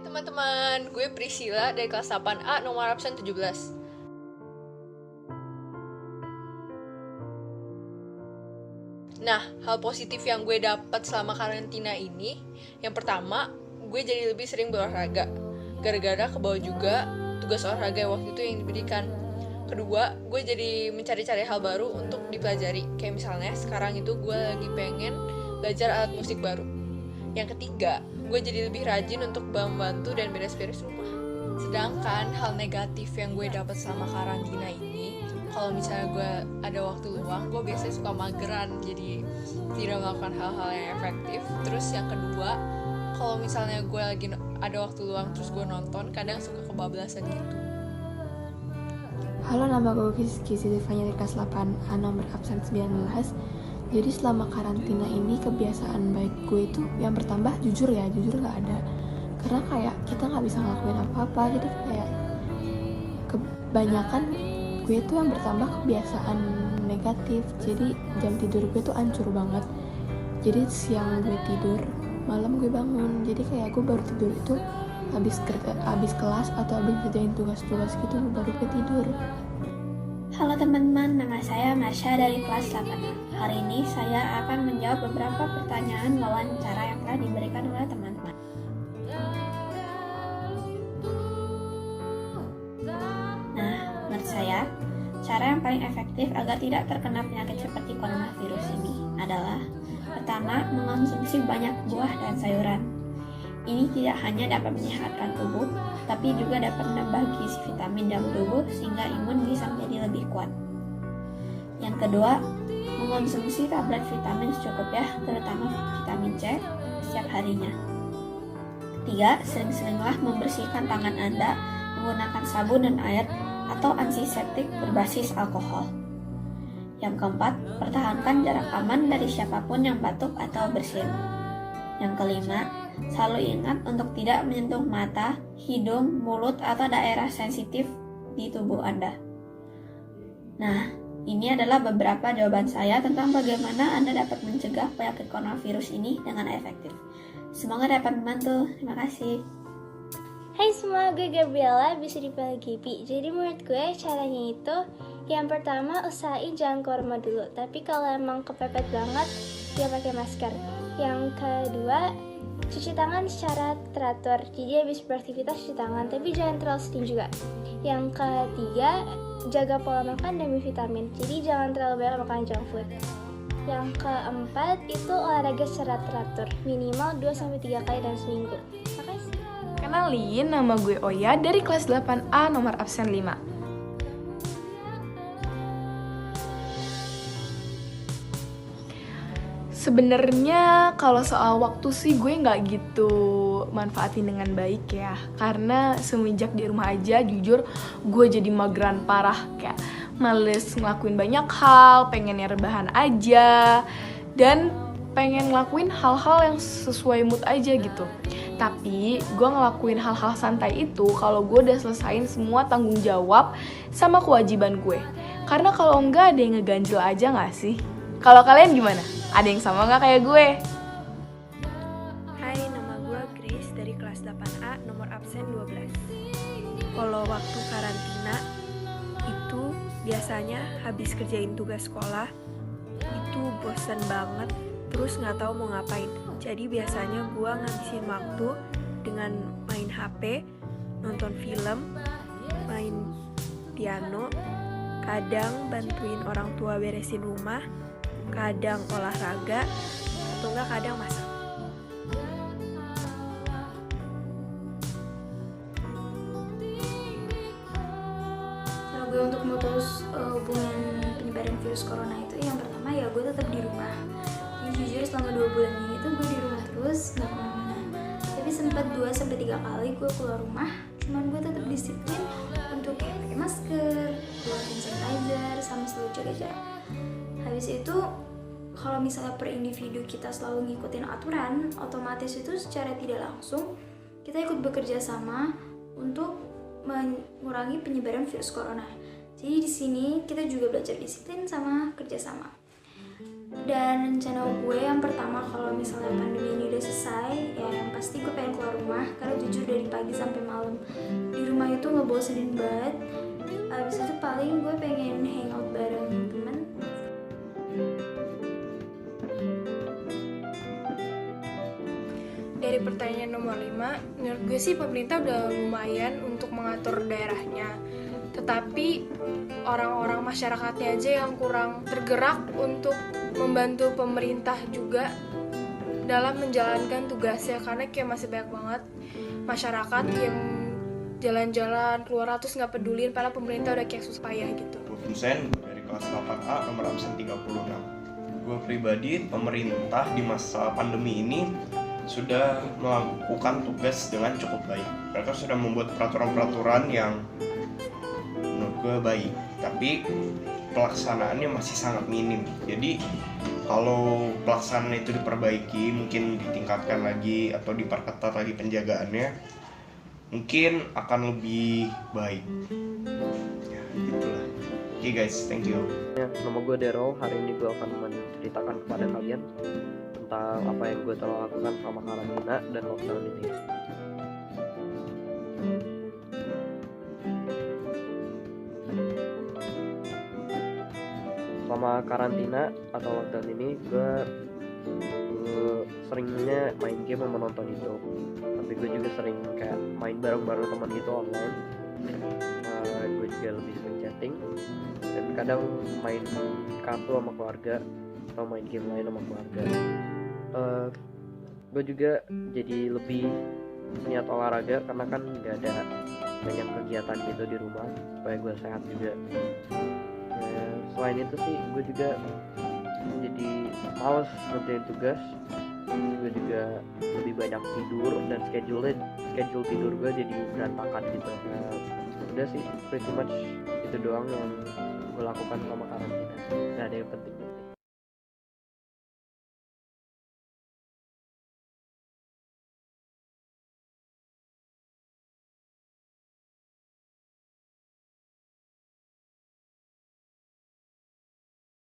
teman-teman, gue Priscilla dari kelas 8A nomor absen 17. Nah, hal positif yang gue dapat selama karantina ini, yang pertama, gue jadi lebih sering berolahraga. Gara-gara kebawa juga tugas olahraga waktu itu yang diberikan. Kedua, gue jadi mencari-cari hal baru untuk dipelajari. Kayak misalnya, sekarang itu gue lagi pengen belajar alat musik baru. Yang ketiga, gue jadi lebih rajin untuk membantu dan beres-beres rumah. Sedangkan hal negatif yang gue dapat selama karantina ini, kalau misalnya gue ada waktu luang, gue biasanya suka mageran, jadi tidak melakukan hal-hal yang efektif. Terus yang kedua, kalau misalnya gue lagi ada waktu luang terus gue nonton, kadang suka kebablasan gitu. Halo, nama gue Rizky Zilvanya dari kelas 8A nomor absen 19. Jadi selama karantina ini kebiasaan baik gue itu yang bertambah jujur gak ada. Karena kayak kita gak bisa ngelakuin apa-apa, jadi kayak kebanyakan gue tuh yang bertambah kebiasaan negatif. Jadi jam tidur gue tuh hancur banget. Jadi siang gue tidur, malam gue bangun. Jadi kayak gue baru tidur itu habis kelas atau habis kerjain tugas-tugas gitu baru gue tidur. Halo teman-teman, nama saya Marsha dari kelas 8. Hari ini saya akan menjawab beberapa pertanyaan wawancara yang telah diberikan oleh teman-teman. Nah, menurut saya, cara yang paling efektif agar tidak terkena penyakit seperti coronavirus ini adalah pertama, mengonsumsi banyak buah dan sayuran. Ini tidak hanya dapat menyehatkan tubuh, tapi juga dapat menambah gizi vitamin dalam tubuh sehingga imun bisa menjadi lebih kuat. Yang kedua, mengonsumsi tablet vitamin secukupnya, terutama vitamin C, setiap harinya. 3. Sering-seringlah membersihkan tangan Anda menggunakan sabun dan air atau antiseptik berbasis alkohol. Yang keempat, pertahankan jarak aman dari siapapun yang batuk atau bersin. Yang kelima, selalu ingat untuk tidak menyentuh mata, hidung, mulut, atau daerah sensitif di tubuh Anda. Nah, ini adalah beberapa jawaban saya tentang bagaimana Anda dapat mencegah penyakit coronavirus ini dengan efektif. Semoga dapat membantu. Terima kasih. Hai semua, gue Gabriela, bisa dipanggil Gibi. Jadi menurut gue caranya itu, yang pertama usahain jangan keluar rumah dulu. Tapi kalau emang kepepet banget, ya pakai masker. Yang kedua, cuci tangan secara teratur. Jadi habis beraktivitas cuci tangan, tapi jangan terlalu sering juga. Yang ketiga, jaga pola makan demi vitamin. Jadi jangan terlalu banyak makan junk food. Yang keempat, itu olahraga secara teratur, minimal 2-3 kali dalam seminggu. Makasih. Kenalin, nama gue Oya dari kelas 8A nomor absen 5. Sebenarnya kalau soal waktu sih gue nggak gitu manfaatin dengan baik ya. Karena semenjak di rumah aja jujur gue jadi mageran parah. Kayak males ngelakuin banyak hal, pengennya rebahan aja. Dan pengen ngelakuin hal-hal yang sesuai mood aja gitu. Tapi gue ngelakuin hal-hal santai itu kalau gue udah selesain semua tanggung jawab sama kewajiban gue. Karena kalau enggak ada yang ngeganjel aja gak sih? Kalau kalian gimana? Ada yang sama gak kayak gue? Hai, nama gue Grace dari kelas 8A nomor absen 12. Kalau waktu karantina itu biasanya habis kerjain tugas sekolah itu bosen banget, terus gak tahu mau ngapain. Jadi biasanya gue ngabisin waktu dengan main HP, nonton film, main piano, kadang bantuin orang tua beresin rumah, kadang olahraga, atau enggak kadang masak. Cara gue untuk memutus hubungan penyebaran virus corona itu, yang pertama ya gue tetap di rumah. Jadi jujur selama 2 bulan ini tuh gue di rumah terus, gak kemana-mana. Tapi sempat 2-3 kali gue keluar rumah, cuman gue tetap disiplin untuk kayak pakai masker, bawa hand sanitizer, sama selalu jaga jarak. Habis itu, kalau misalnya per individu kita selalu ngikutin aturan, otomatis itu secara tidak langsung kita ikut bekerja sama untuk mengurangi penyebaran virus corona. Jadi di sini kita juga belajar disiplin sama kerjasama. Dan rencana gue yang pertama kalau misalnya pandemi ini udah selesai, ya yang pasti gue pengen keluar rumah, karena jujur dari pagi sampai malam di rumah itu ngebosenin banget. Abis itu paling gue pengen hangout bareng temen. Dari pertanyaan nomor 5, menurut gue sih pemerintah udah lumayan untuk mengatur daerahnya. Tetapi orang-orang masyarakatnya aja yang kurang tergerak untuk membantu pemerintah juga dalam menjalankan tugasnya. Karena kayak masih banyak banget masyarakat yang jalan-jalan keluar terus nggak pedulin, padahal pemerintah udah kayak susah payah gitu. Gue Vincent dari kelas 8A nomor absen 36. Gue pribadi, pemerintah di masa pandemi ini sudah melakukan tugas dengan cukup baik. Mereka sudah membuat peraturan-peraturan yang menurut gue baik, tapi pelaksanaannya masih sangat minim. Jadi kalau pelaksanaan itu diperbaiki, mungkin ditingkatkan lagi atau diperketat lagi penjagaannya, mungkin akan lebih baik. Ya, gitulah. Oke guys, thank you. Nama gue Daryl. Hari ini gue akan menceritakan kepada kalian tentang apa yang gue telah lakukan selama karantina dan lockdown ini. Selama karantina atau lockdown ini gue seringnya main game sama menonton YouTube. Tapi gue juga sering kayak main bareng-bareng teman gitu online. Gue juga lebih sering chatting dan kadang main kartu sama keluarga atau main game lain sama keluarga. Gue juga jadi lebih niat olahraga karena kan gak ada banyak kegiatan gitu di rumah supaya gue sehat juga. Selain itu sih gue juga jadi males ngerjain tugas. Gue juga lebih banyak tidur dan schedule tidur gue jadi berantakan gitu. Udah sih pretty much itu doang yang gue lakukan selama karantina, gak ada yang penting.